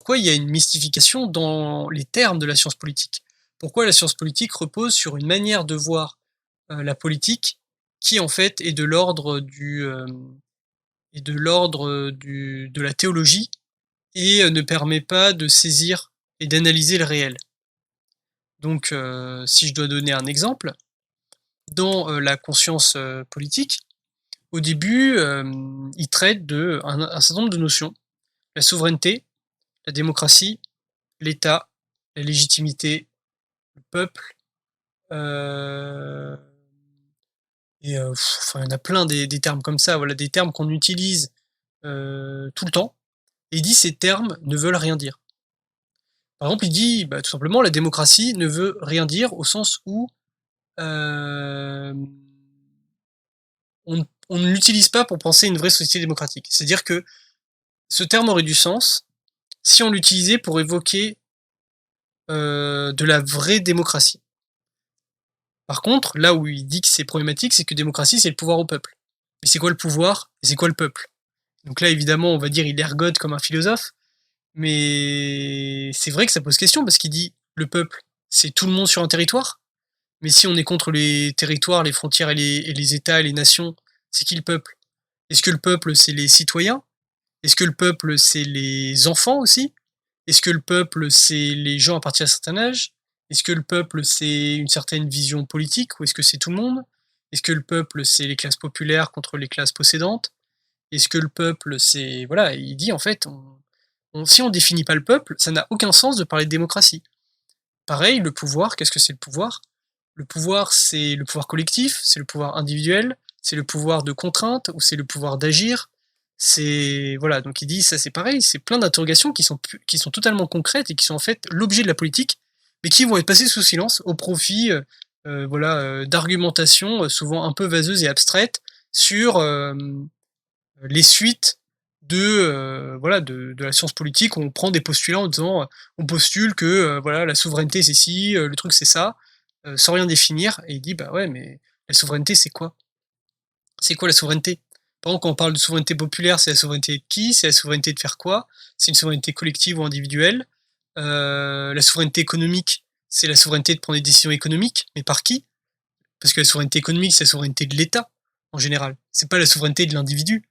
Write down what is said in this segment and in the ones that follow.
pourquoi il y a une mystification dans les termes de la science politique? Pourquoi la science politique repose sur une manière de voir, la politique qui, en fait, est de l'ordre, de la théologie et ne permet pas de saisir et d'analyser le réel. Donc, si je dois donner un exemple, dans, la conscience, politique, au début, il traite de un certain nombre de notions. La souveraineté, la démocratie, l'État, la légitimité, le peuple, heu et enfin, il y en a plein des termes comme ça, voilà, des termes qu'on utilise, tout le temps et il dit: «Ces termes ne veulent rien dire». Par exemple, il dit, bah, tout simplement: «La démocratie ne veut rien dire» au sens où, hem, on ne l'utilise pas pour penser une vraie société démocratique. C'est-à-dire que ce terme aurait du sens si on l'utilisait pour évoquer, de la vraie démocratie. Par contre, là où il dit que c'est problématique, c'est que démocratie, c'est le pouvoir au peuple. Mais c'est quoi le pouvoir et c'est quoi le peuple? Donc là, évidemment, on va dire il ergote comme un philosophe, mais c'est vrai que ça pose question parce qu'il dit le peuple, c'est tout le monde sur un territoire. Mais si on est contre les territoires, les frontières et les États et les nations, c'est qui le peuple? Est-ce que le peuple, c'est les citoyens? Est-ce que le peuple, c'est les enfants aussi? Est-ce que le peuple, c'est les gens à partir d'un certain âge? Est-ce que le peuple, c'est une certaine vision politique ou est-ce que c'est tout le monde? Est-ce que le peuple, c'est les classes populaires contre les classes possédantes? Est-ce que le peuple, c'est voilà, il dit en fait, si on définit pas le peuple, ça n'a aucun sens de parler de démocratie. Pareil, le pouvoir, qu'est-ce que c'est le pouvoir? Le pouvoir, c'est le pouvoir collectif, c'est le pouvoir individuel, c'est le pouvoir de contrainte ou c'est le pouvoir d'agir? C'est voilà, donc il dit ça c'est pareil, c'est plein d'interrogations qui sont totalement concrètes et qui sont en fait l'objet de la politique, mais qui vont être passées sous silence au profit, voilà, d'argumentations, souvent un peu vaseuses et abstraites sur, les suites de, voilà, de la science politique. On prend des postulats en disant, on postule que, voilà, la souveraineté c'est ci, le truc c'est ça, sans rien définir et il dit: «Bah ouais, mais la souveraineté c'est quoi? C'est quoi la souveraineté?» Par exemple, quand on parle de souveraineté populaire, c'est la souveraineté de qui? C'est la souveraineté de faire quoi? C'est une souveraineté collective ou individuelle? La souveraineté économique, c'est la souveraineté de prendre des décisions économiques, mais par qui? Parce que la souveraineté économique, c'est la souveraineté de l'État, en général. C'est pas la souveraineté de l'individu.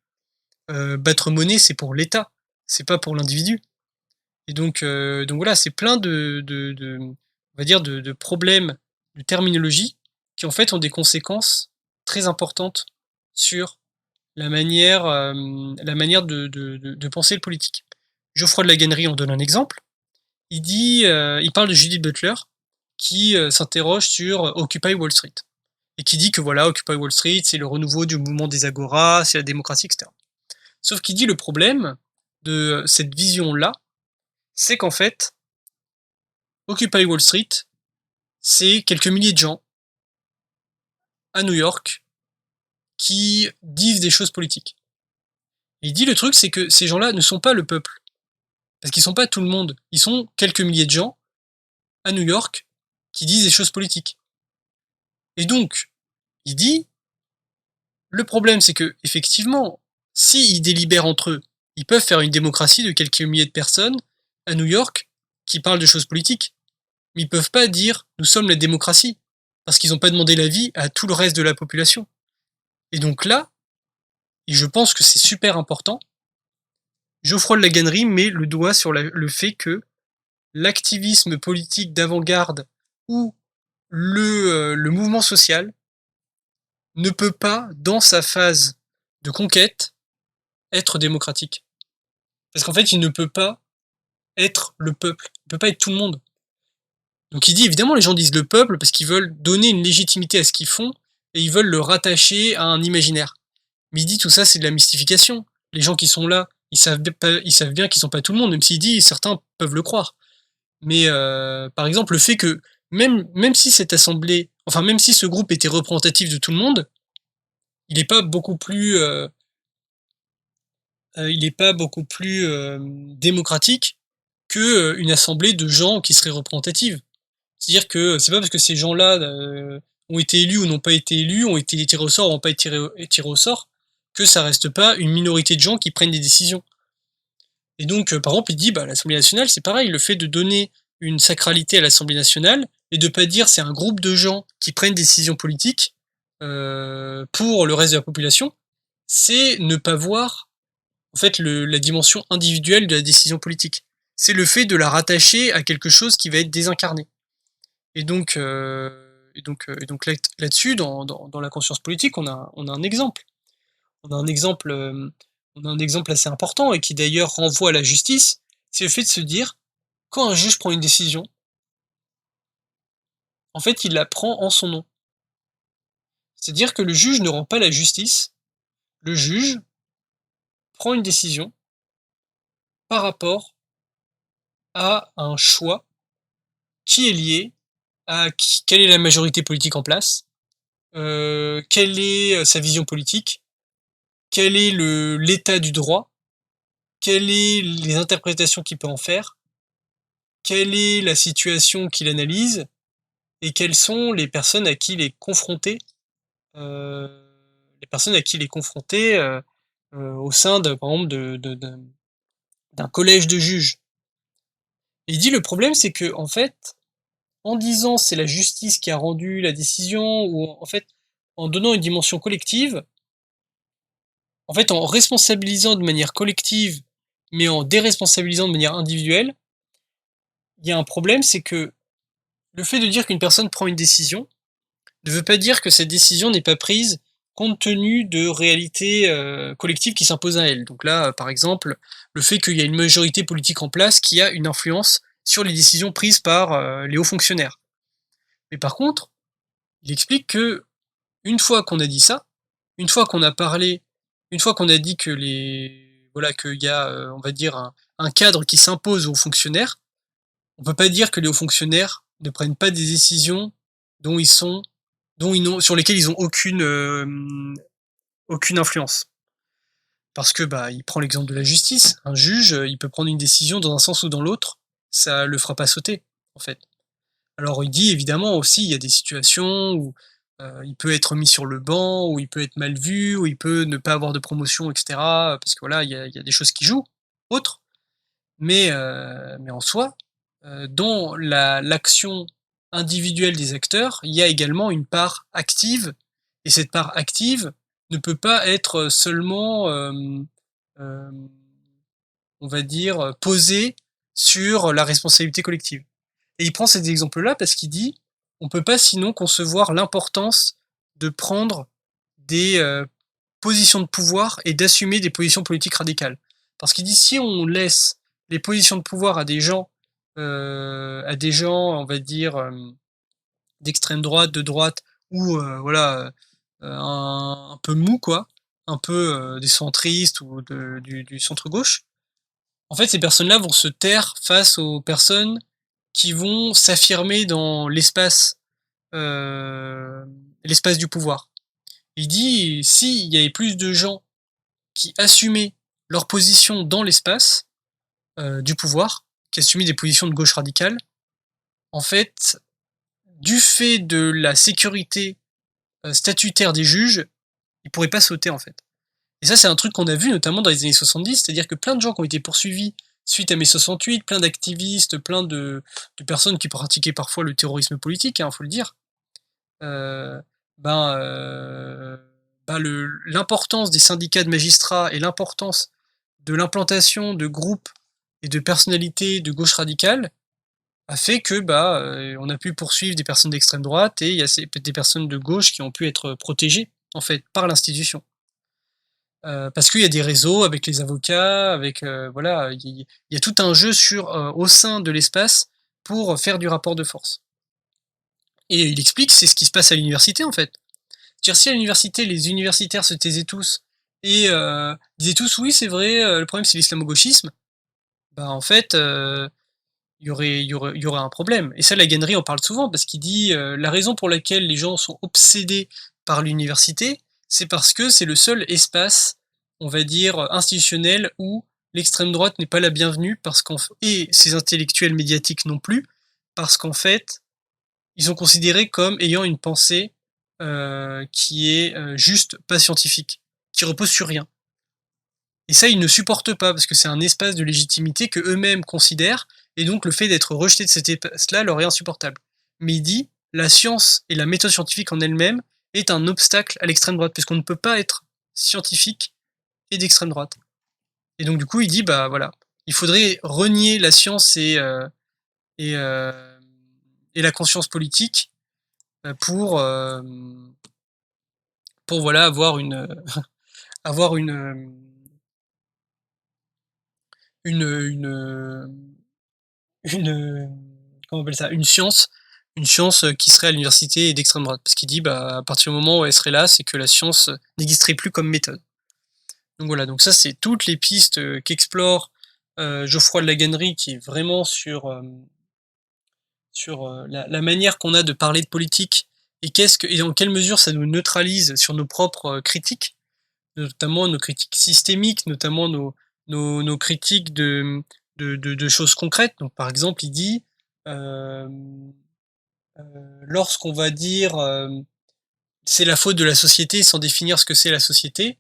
Battre monnaie, c'est pour l'État, c'est pas pour l'individu. Et donc voilà, c'est plein on va dire de problèmes de terminologie qui en fait ont des conséquences très importantes sur la manière de penser le politique. Geoffroy de la Gannerie en donne un exemple. Il dit, il parle de Judith Butler qui, s'interroge sur Occupy Wall Street et qui dit que voilà, Occupy Wall Street, c'est le renouveau du mouvement des agoras, c'est la démocratie, et cetera. Sauf qu'il dit le problème de cette vision-là, c'est qu'en fait, Occupy Wall Street, c'est quelques milliers de gens à New York qui disent des choses politiques. Et il dit le truc, c'est que ces gens-là ne sont pas le peuple. Parce qu'ils sont pas tout le monde. Ils sont quelques milliers de gens à New York qui disent des choses politiques. Et donc, il dit, le problème, c'est que, effectivement, s'ils délibèrent entre eux, ils peuvent faire une démocratie de quelques milliers de personnes à New York qui parlent de choses politiques. Mais ils peuvent pas dire nous sommes la démocratie, parce qu'ils n'ont pas demandé l'avis à tout le reste de la population. Et donc là, et je pense que c'est super important, Geoffroy de la Gannerie met le doigt sur le fait que l'activisme politique d'avant-garde ou le mouvement social ne peut pas, dans sa phase de conquête, être démocratique. Parce qu'en fait, il ne peut pas être le peuple, il ne peut pas être tout le monde. Donc il dit évidemment les gens disent le peuple parce qu'ils veulent donner une légitimité à ce qu'ils font et ils veulent le rattacher à un imaginaire. Mais il dit tout ça c'est de la mystification. Les gens qui sont là, ils savent bien qu'ils sont pas tout le monde, même s'il dit certains peuvent le croire. Mais par exemple le fait que même si cette assemblée, enfin même si ce groupe était représentatif de tout le monde, il n'est pas beaucoup plus démocratique que une assemblée de gens qui seraient représentative. C'est-à-dire que c'est pas parce que ces gens-là ont été élus ou n'ont pas été élus, ont été tirés au sort ou n'ont pas été tirés au sort, que ça reste pas une minorité de gens qui prennent des décisions. Et donc, par exemple, il dit, l'Assemblée nationale, c'est pareil, le fait de donner une sacralité à l'Assemblée nationale et de pas dire c'est un groupe de gens qui prennent des décisions politiques pour le reste de la population, c'est ne pas voir en fait la dimension individuelle de la décision politique. C'est le fait de la rattacher à quelque chose qui va être désincarné. Et donc, là-dessus, dans la conscience politique, on a un exemple. On a un exemple, on a un exemple assez important et qui d'ailleurs renvoie à la justice, c'est le fait de se dire, quand un juge prend une décision, en fait, il la prend en son nom. C'est-à-dire que le juge ne rend pas la justice, le juge prend une décision par rapport à un choix qui est lié à quelle est la majorité politique en place, quelle est sa vision politique, quel est l'état du droit, quelles est les interprétations qu'il peut en faire, quelle est la situation qu'il analyse, et quelles sont les personnes à qui il est confronté, euh, au sein de, par exemple, d'un collège de juges. Et il dit le problème, c'est que en fait, en disant c'est la justice qui a rendu la décision, ou en fait, en donnant une dimension collective, en fait, en responsabilisant de manière collective, mais en déresponsabilisant de manière individuelle, il y a un problème, c'est que le fait de dire qu'une personne prend une décision ne veut pas dire que cette décision n'est pas prise compte tenu de réalités collectives qui s'imposent à elle. Donc là, par exemple, le fait qu'il y a une majorité politique en place qui a une influence sur les décisions prises par les hauts fonctionnaires. Mais par contre, il explique que une fois qu'on a dit ça, une fois qu'on a parlé, une fois qu'on a dit que qu'il y a, on va dire, un cadre qui s'impose aux fonctionnaires, on peut pas dire que les hauts fonctionnaires ne prennent pas des décisions dont ils sont, sur lesquelles ils ont aucune influence. Parce que il prend l'exemple de la justice. Un juge, il peut prendre une décision dans un sens ou dans l'autre, ça le fera pas sauter, en fait. Alors il dit évidemment aussi, il y a des situations où il peut être mis sur le banc, où il peut être mal vu, où il peut ne pas avoir de promotion, etc. Parce que voilà, il y a des choses qui jouent, autres. Mais en soi, dans l'action individuelle des acteurs, il y a également une part active, et cette part active ne peut pas être seulement, euh, on va dire, posée sur la responsabilité collective. Et il prend cet exemple-là parce qu'il dit, on peut pas sinon concevoir l'importance de prendre des positions de pouvoir et d'assumer des positions politiques radicales. Parce qu'il dit, si on laisse les positions de pouvoir à des gens, on va dire, d'extrême droite, de droite, ou voilà, un peu mou, quoi, un peu des centristes ou du centre-gauche, en fait, ces personnes-là vont se taire face aux personnes qui vont s'affirmer dans l'espace du pouvoir. Il dit, s'il y avait plus de gens qui assumaient leur position dans l'espace du pouvoir, qui assumaient des positions de gauche radicale, en fait, du fait de la sécurité statutaire des juges, ils pourraient pas sauter, en fait. Et ça, c'est un truc qu'on a vu notamment dans les années 70, c'est-à-dire que plein de gens qui ont été poursuivis suite à mai 68, plein d'activistes, plein de personnes qui pratiquaient parfois le terrorisme politique, faut le dire, euh, ben, euh, l'importance des syndicats de magistrats et l'importance de l'implantation de groupes et de personnalités de gauche radicale a fait que on a pu poursuivre des personnes d'extrême droite et il y a des personnes de gauche qui ont pu être protégées en fait par l'institution. Parce qu'il y a des réseaux avec les avocats, avec voilà, il y a tout un jeu au sein de l'espace pour faire du rapport de force. Et il explique, c'est ce qui se passe à l'université en fait. C'est-à-dire si à l'université les universitaires se taisaient tous et disaient tous oui c'est vrai, le problème c'est l'islamo-gauchisme, en fait il y aurait un problème. Et ça, la Guennery en parle souvent parce qu'il dit la raison pour laquelle les gens sont obsédés par l'université, c'est parce que c'est le seul espace, on va dire, institutionnel où l'extrême droite n'est pas la bienvenue et ces intellectuels médiatiques non plus, parce qu'en fait, ils sont considérés comme ayant une pensée qui est juste pas scientifique, qui repose sur rien. Et ça, ils ne supportent pas, parce que c'est un espace de légitimité que eux-mêmes considèrent, et donc le fait d'être rejeté de cet espace-là leur est insupportable. Mais il dit, la science et la méthode scientifique en elle-même est un obstacle à l'extrême droite, parce qu'on ne peut pas être scientifique et d'extrême droite. Et donc du coup, il dit, bah voilà, il faudrait renier la science et, euh, et la conscience politique pour, pour voilà, avoir une, une, comment on appelle ça, une science qui serait à l'université et d'extrême droite. Parce qu'il dit, bah, à partir du moment où elle serait là, c'est que la science n'existerait plus comme méthode. Donc voilà, donc ça, c'est toutes les pistes qu'explore Geoffroy de Laganerie, qui est vraiment sur la manière qu'on a de parler de politique et et dans quelle mesure ça nous neutralise sur nos propres critiques, notamment nos critiques systémiques, notamment nos critiques de choses concrètes. Donc par exemple, il dit, euh, lorsqu'on va dire c'est la faute de la société sans définir ce que c'est la société,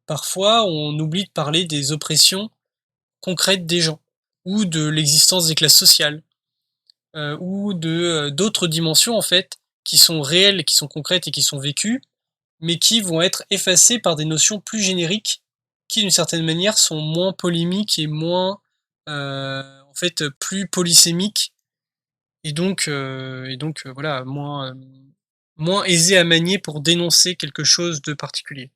parfois on oublie de parler des oppressions concrètes des gens, ou de l'existence des classes sociales, ou de d'autres dimensions en fait, qui sont réelles, qui sont concrètes et qui sont vécues, mais qui vont être effacées par des notions plus génériques, qui d'une certaine manière sont moins polémiques et moins en fait plus polysémiques, et donc voilà, moins aisées à manier pour dénoncer quelque chose de particulier.